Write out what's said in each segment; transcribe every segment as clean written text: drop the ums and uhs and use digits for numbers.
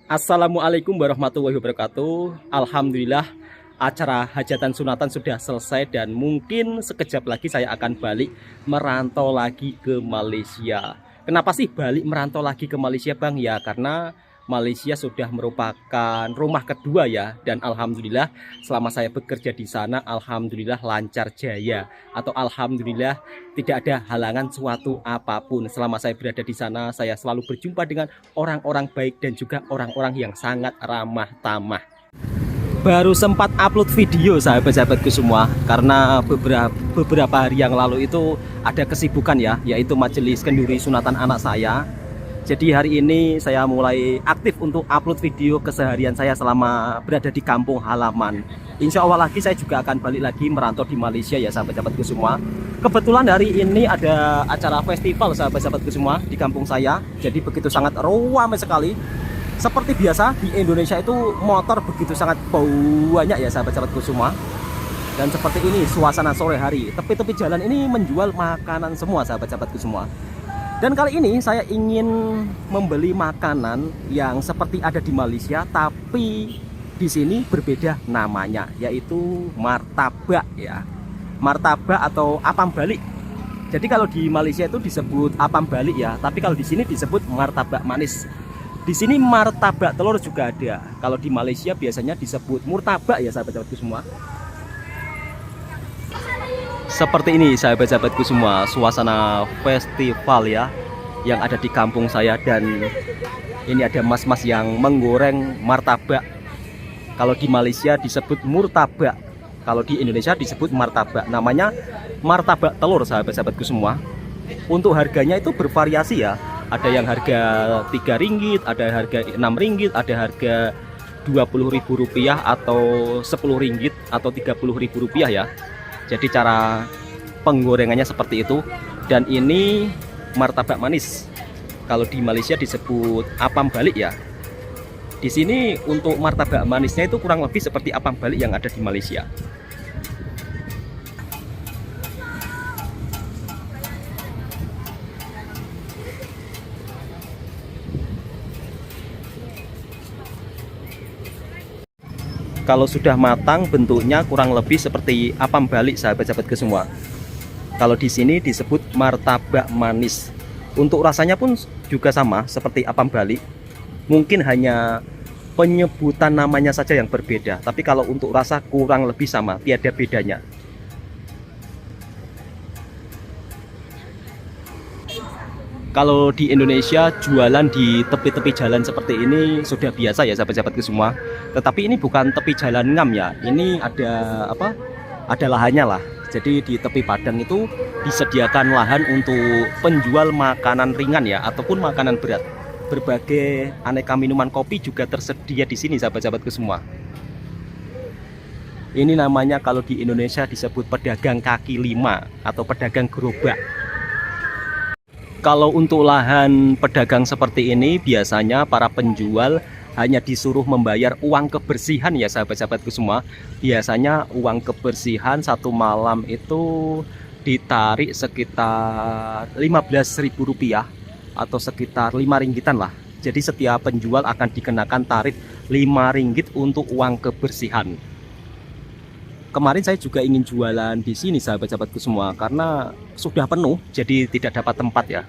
Assalamualaikum warahmatullahi wabarakatuh. Alhamdulillah acara hajatan sunatan sudah selesai dan mungkin sekejap lagi saya akan balik merantau lagi ke Malaysia. Kenapa sih balik merantau lagi ke Malaysia, Bang? Ya karena Malaysia sudah merupakan rumah kedua ya, dan alhamdulillah selama saya bekerja di sana alhamdulillah lancar jaya, atau alhamdulillah tidak ada halangan suatu apapun. Selama saya berada di sana saya selalu berjumpa dengan orang-orang baik dan juga orang-orang yang sangat ramah tamah. Baru sempat upload video sahabat-sahabatku semua karena beberapa hari yang lalu itu ada kesibukan ya, yaitu majelis kenduri sunatan anak saya. Jadi hari ini saya mulai aktif untuk upload video keseharian saya selama berada di kampung halaman. Insya Allah lagi saya juga akan balik lagi merantau di Malaysia ya sahabat-sahabatku semua. Kebetulan hari ini ada acara festival sahabat-sahabatku semua di kampung saya. Jadi begitu sangat ramai sekali. Seperti biasa di Indonesia itu motor begitu sangat banyak ya sahabat-sahabatku semua. Dan seperti ini suasana sore hari. Tepi-tepi jalan ini menjual makanan semua sahabat-sahabatku semua. Dan kali ini saya ingin membeli makanan yang seperti ada di Malaysia, tapi di sini berbeda namanya, yaitu martabak ya. Martabak atau apam balik. Jadi kalau di Malaysia itu disebut apam balik ya, tapi kalau di sini disebut martabak manis. Di sini martabak telur juga ada. Kalau di Malaysia biasanya disebut murtabak ya sahabat-sahabatku semua. Seperti ini sahabat-sahabatku semua, suasana festival ya yang ada di kampung saya, dan ini ada mas-mas yang menggoreng martabak. Kalau di Malaysia disebut murtabak, kalau di Indonesia disebut martabak. Namanya martabak telur sahabat-sahabatku semua. Untuk harganya itu bervariasi ya. Ada yang harga 3 ringgit, ada harga 6 ringgit, ada harga Rp20.000 atau 10 ringgit atau Rp30.000 ya. Jadi cara penggorengannya seperti itu. Dan ini martabak manis. Kalau di Malaysia disebut apam balik ya. Di sini untuk martabak manisnya itu kurang lebih seperti apam balik yang ada di Malaysia. Kalau sudah matang bentuknya kurang lebih seperti apam balik sahabat-sahabatku semua. Kalau di sini disebut martabak manis. Untuk rasanya pun juga sama seperti apam balik. Mungkin hanya penyebutan namanya saja yang berbeda. Tapi kalau untuk rasa kurang lebih sama, tiada bedanya. Kalau di Indonesia jualan di tepi-tepi jalan seperti ini sudah biasa ya sahabat-sahabatku semua. Tetapi ini bukan tepi jalan ngam ya. Ini ada apa? Ada lahannya lah. Jadi di tepi padang itu disediakan lahan untuk penjual makanan ringan ya, ataupun makanan berat. Berbagai aneka minuman kopi juga tersedia di sini sahabat-sahabatku semua. Ini namanya kalau di Indonesia disebut pedagang kaki lima atau pedagang gerobak. Kalau untuk lahan pedagang seperti ini biasanya para penjual hanya disuruh membayar uang kebersihan ya sahabat-sahabatku semua. Biasanya uang kebersihan satu malam itu ditarik sekitar Rp15.000 atau sekitar 5 ringgitan lah. Jadi setiap penjual akan dikenakan tarif 5 ringgit untuk uang kebersihan. Kemarin saya juga ingin jualan di sini sahabat-sahabatku semua karena sudah penuh, jadi tidak dapat tempat ya.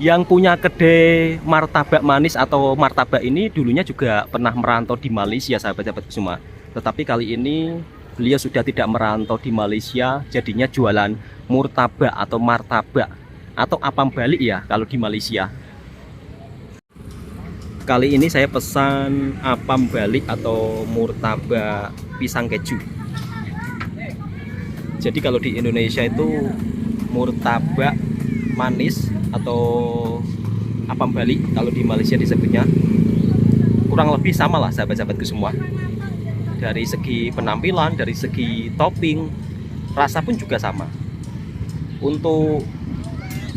Yang punya kedai martabak manis atau martabak ini dulunya juga pernah merantau di Malaysia sahabat-sahabatku semua. Tetapi kali ini beliau sudah tidak merantau di Malaysia, jadinya jualan murtabak atau martabak atau apam balik ya kalau di Malaysia. Kali ini saya pesan apam balik atau murtabak pisang keju. Jadi kalau di Indonesia itu murtabak manis atau apam balik, kalau di Malaysia disebutnya kurang lebih sama lah sahabat-sahabatku semua. Dari segi penampilan, dari segi topping, rasa pun juga sama. Untuk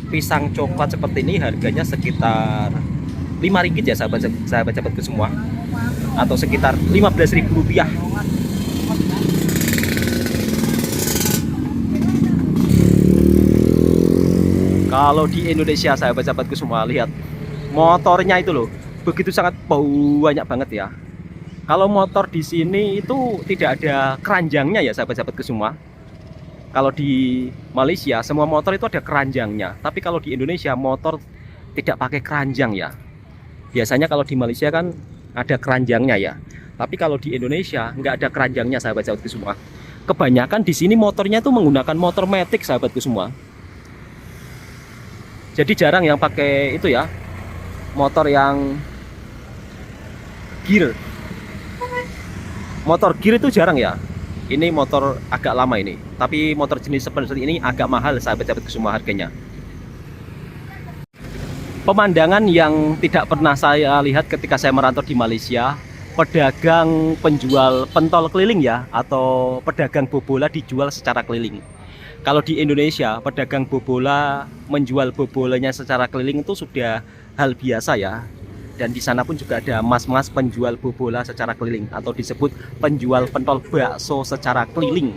pisang coklat seperti ini harganya sekitar 5 ringgit ya sahabat-sahabatku semua, atau sekitar Rp15.000. Kalau di Indonesia sahabat-sahabatku semua, lihat motornya itu loh, begitu sangat banyak banget ya. Kalau motor di sini itu tidak ada keranjangnya ya sahabat-sahabatku semua. Kalau di Malaysia semua motor itu ada keranjangnya, tapi kalau di Indonesia motor tidak pakai keranjang ya. Biasanya kalau di Malaysia kan ada keranjangnya ya, tapi kalau di Indonesia nggak ada keranjangnya sahabat-sahabatku semua. Kebanyakan di sini motornya itu menggunakan motor matic sahabatku semua. Jadi jarang yang pakai itu ya, motor yang gear. Motor gear itu jarang ya. Ini motor agak lama ini, tapi motor jenis seperti ini agak mahal sahabat-sahabatku semua harganya. Pemandangan yang tidak pernah saya lihat ketika saya merantau di Malaysia, pedagang penjual pentol keliling ya, atau pedagang bobola dijual secara keliling. Kalau di Indonesia, pedagang bobola menjual bobolanya secara keliling itu sudah hal biasa ya. Dan di sana pun juga ada mas-mas penjual bobola secara keliling, atau disebut penjual pentol bakso secara keliling.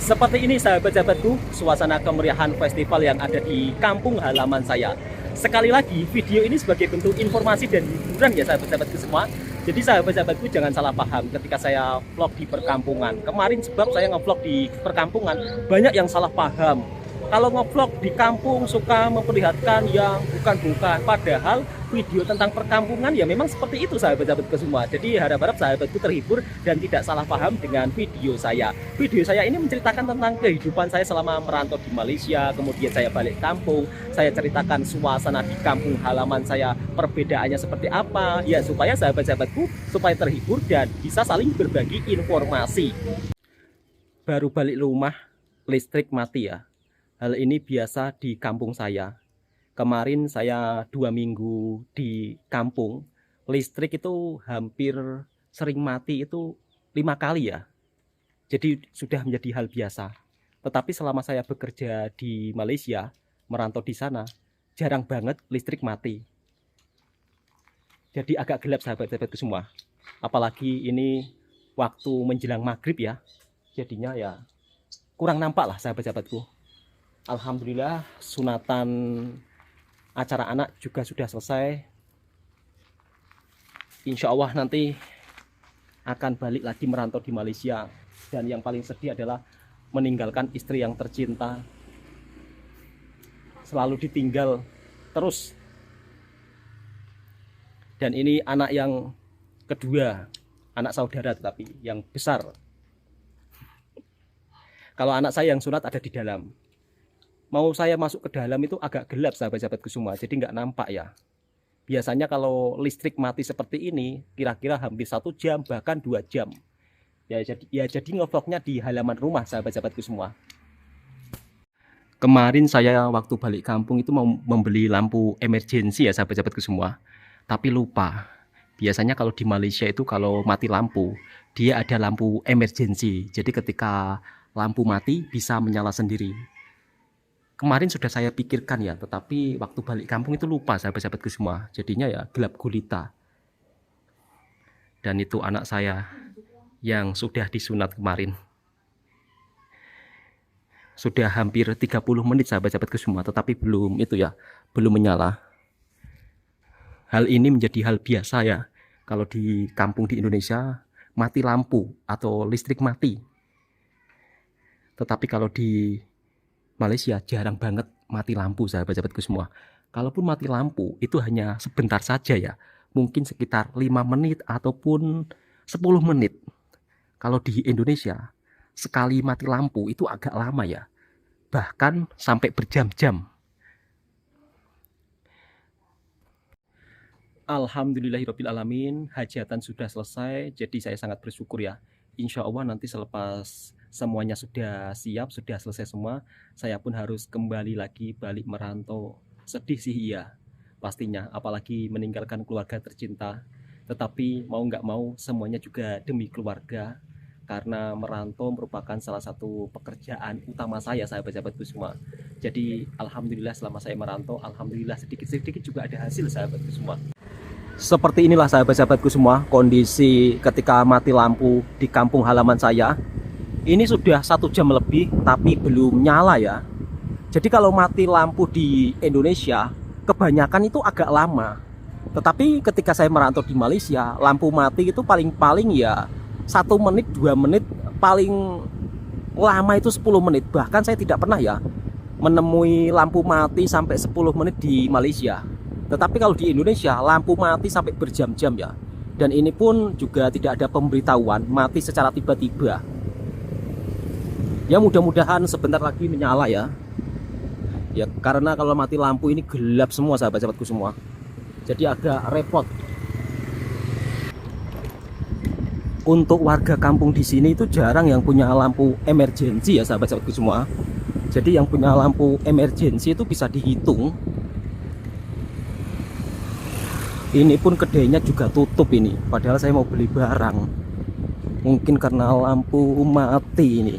Seperti ini sahabat-sahabatku, suasana kemeriahan festival yang ada di kampung halaman saya. Sekali lagi, video ini sebagai bentuk informasi dan hiburan ya sahabat-sahabatku semua. Jadi sahabat-sahabatku jangan salah paham ketika saya vlog di perkampungan. Kemarin sebab saya ngevlog di perkampungan, banyak yang salah paham. Kalau ngevlog di kampung suka memperlihatkan yang bukan-bukan, padahal video tentang perkampungan ya memang seperti itu sahabat-sahabatku semua. Jadi harap-harap sahabatku terhibur dan tidak salah paham dengan video saya. Video saya ini menceritakan tentang kehidupan saya selama merantau di Malaysia, kemudian saya balik kampung, saya ceritakan suasana di kampung halaman saya, perbedaannya seperti apa, ya supaya sahabat-sahabatku supaya terhibur dan bisa saling berbagi informasi. Baru balik rumah, listrik mati ya. Hal ini biasa di kampung saya. Kemarin saya 2 minggu di kampung, listrik itu hampir sering mati itu 5 kali ya. Jadi sudah menjadi hal biasa. Tetapi selama saya bekerja di Malaysia, merantau di sana, jarang banget listrik mati. Jadi agak gelap sahabat-sahabatku semua. Apalagi ini waktu menjelang maghrib ya. Jadinya ya kurang nampak lah sahabat-sahabatku. Alhamdulillah sunatan acara anak juga sudah selesai. Insya Allah nanti akan balik lagi merantau di Malaysia. Dan yang paling sedih adalah meninggalkan istri yang tercinta. Selalu ditinggal terus. Dan ini anak yang kedua, anak saudara tetapi yang besar. Kalau anak saya yang sunat ada di dalam. Mau saya masuk ke dalam itu agak gelap sahabat-sahabatku semua, jadi nggak nampak ya. Biasanya kalau listrik mati seperti ini, kira-kira hampir 1 jam, bahkan 2 jam. Jadi ngevlognya di halaman rumah sahabat-sahabatku semua. Kemarin saya waktu balik kampung itu mau membeli lampu emergency ya sahabat-sahabatku semua. Tapi lupa. Biasanya kalau di Malaysia itu kalau mati lampu, dia ada lampu emergency. Jadi ketika lampu mati bisa menyala sendiri. Kemarin sudah saya pikirkan ya, tetapi waktu balik kampung itu lupa sahabat-sahabatku semua. Jadinya ya gelap gulita. Dan itu anak saya yang sudah disunat kemarin. Sudah hampir 30 menit sahabat-sahabatku semua, tetapi belum itu ya, belum menyala. Hal ini menjadi hal biasa ya. Kalau di kampung di Indonesia mati lampu atau listrik mati. Tetapi kalau di Malaysia jarang banget mati lampu sahabat-sahabatku semua. Kalaupun mati lampu itu hanya sebentar saja ya. Mungkin sekitar 5 menit ataupun 10 menit. Kalau di Indonesia sekali mati lampu itu agak lama ya. Bahkan sampai berjam-jam. Alhamdulillahirrabbilalamin, hajatan sudah selesai. Jadi saya sangat bersyukur ya. Insya Allah nanti selepas semuanya sudah siap, sudah selesai semua, saya pun harus kembali lagi balik merantau. Sedih sih iya, pastinya, apalagi meninggalkan keluarga tercinta. Tetapi mau nggak mau semuanya juga demi keluarga. Karena merantau merupakan salah satu pekerjaan utama saya sahabat-sahabatku semua. Jadi alhamdulillah selama saya merantau, alhamdulillah sedikit-sedikit juga ada hasil sahabatku semua. Seperti inilah sahabat-sahabatku semua kondisi ketika mati lampu di kampung halaman saya. Ini sudah 1 jam lebih tapi belum nyala ya. Jadi kalau mati lampu di Indonesia kebanyakan itu agak lama. Tetapi ketika saya merantau di Malaysia, lampu mati itu paling-paling ya 1 menit 2 menit, paling lama itu 10 menit. Bahkan saya tidak pernah ya menemui lampu mati sampai 10 menit di Malaysia. Tetapi kalau di Indonesia lampu mati sampai berjam-jam ya. Dan ini pun juga tidak ada pemberitahuan, mati secara tiba-tiba. Ya mudah-mudahan sebentar lagi menyala ya. Ya karena kalau mati lampu ini gelap semua sahabat-sahabatku semua. Jadi agak repot. Untuk warga kampung di sini itu jarang yang punya lampu emergensi ya sahabat-sahabatku semua. Jadi yang punya lampu emergensi itu bisa dihitung. Ini pun kedainya juga tutup ini. Padahal saya mau beli barang. Mungkin karena lampu mati ini.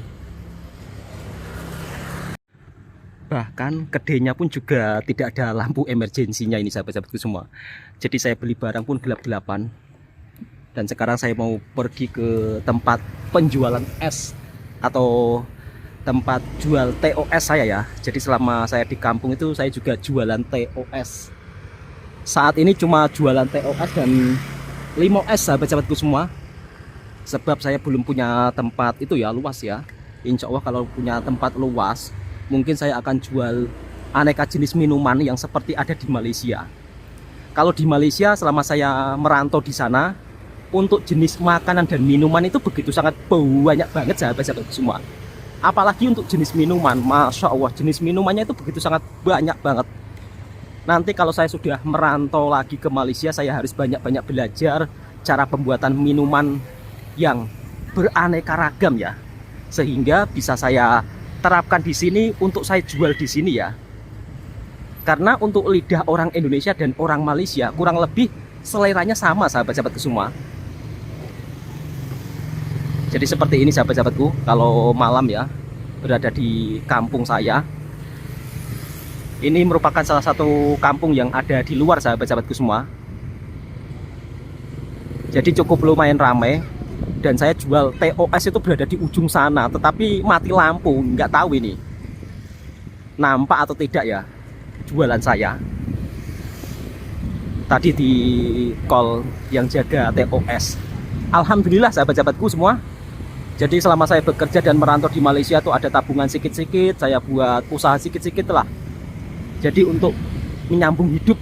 Bahkan kedainya pun juga tidak ada lampu emergensinya ini sahabat-sahabatku semua. Jadi saya beli barang pun gelap-gelapan. Dan sekarang saya mau pergi ke tempat penjualan es atau tempat jual TOS saya ya. Jadi selama saya di kampung itu saya juga jualan TOS. Saat ini cuma jualan TOS dan limo es sahabat-sahabatku semua. Sebab saya belum punya tempat itu ya luas ya. Insya Allah kalau punya tempat luas, mungkin saya akan jual aneka jenis minuman yang seperti ada di Malaysia. Kalau di Malaysia selama saya merantau di sana, untuk jenis makanan dan minuman itu begitu sangat banyak banget sahabat-sahabat semua. Apalagi untuk jenis minuman, Masya Allah jenis minumannya itu begitu sangat banyak banget. Nanti kalau saya sudah merantau lagi ke Malaysia, saya harus banyak-banyak belajar cara pembuatan minuman yang beraneka ragam ya. Sehingga bisa saya terapkan di sini untuk saya jual di sini ya. Karena untuk lidah orang Indonesia dan orang Malaysia kurang lebih seleranya sama sahabat-sahabatku semua. Jadi seperti ini sahabat-sahabatku, kalau malam ya berada di kampung saya. Ini merupakan salah satu kampung yang ada di luar sahabat-sahabatku semua. Jadi cukup lumayan ramai. Dan saya jual TOS itu berada di ujung sana, tetapi mati lampu, nggak tahu ini nampak atau tidak ya jualan saya. Tadi di call yang jaga TOS. Alhamdulillah sahabat-sahabatku semua. Jadi selama saya bekerja dan merantau di Malaysia tuh ada tabungan sedikit-sedikit, saya buat usaha sedikit-sedikit lah. Jadi untuk menyambung hidup,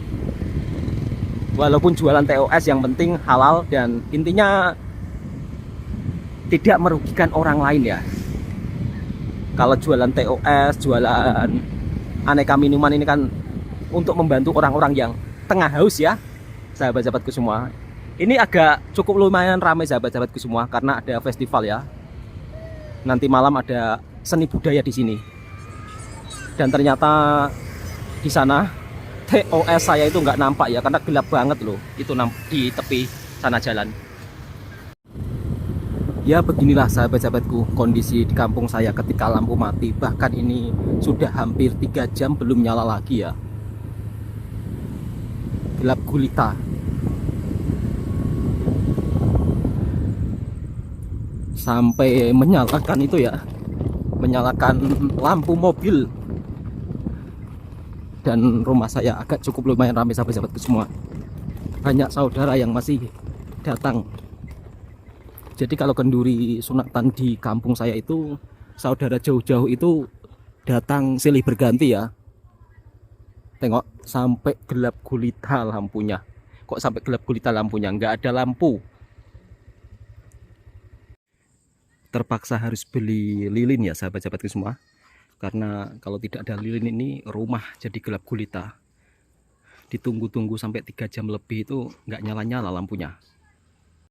walaupun jualan TOS yang penting halal dan intinya tidak merugikan orang lain ya. Kalau jualan TOS, jualan aneka minuman ini kan untuk membantu orang-orang yang tengah haus ya, sahabat-sahabatku semua. Ini agak cukup lumayan ramai sahabat-sahabatku semua karena ada festival ya. Nanti malam ada seni budaya di sini. Dan ternyata di sana TOS saya itu nggak nampak ya karena gelap banget loh. Itu di tepi sana jalan. Ya beginilah sahabat-sahabatku kondisi di kampung saya ketika lampu mati. Bahkan ini sudah hampir 3 jam belum nyala lagi ya. Gelap gulita. Sampai menyalakan itu ya, menyalakan lampu mobil. Dan rumah saya agak cukup lumayan ramai sahabat-sahabatku semua. Banyak saudara yang masih datang. Jadi kalau kenduri sunatan di kampung saya itu, saudara jauh-jauh itu datang silih berganti ya. Tengok sampai gelap gulita lampunya. Kok sampai gelap gulita lampunya? Nggak ada lampu. Terpaksa harus beli lilin ya sahabat-sahabatku semua. Karena kalau tidak ada lilin ini rumah jadi gelap gulita. Ditunggu-tunggu sampai 3 jam lebih itu nggak nyala-nyala lampunya.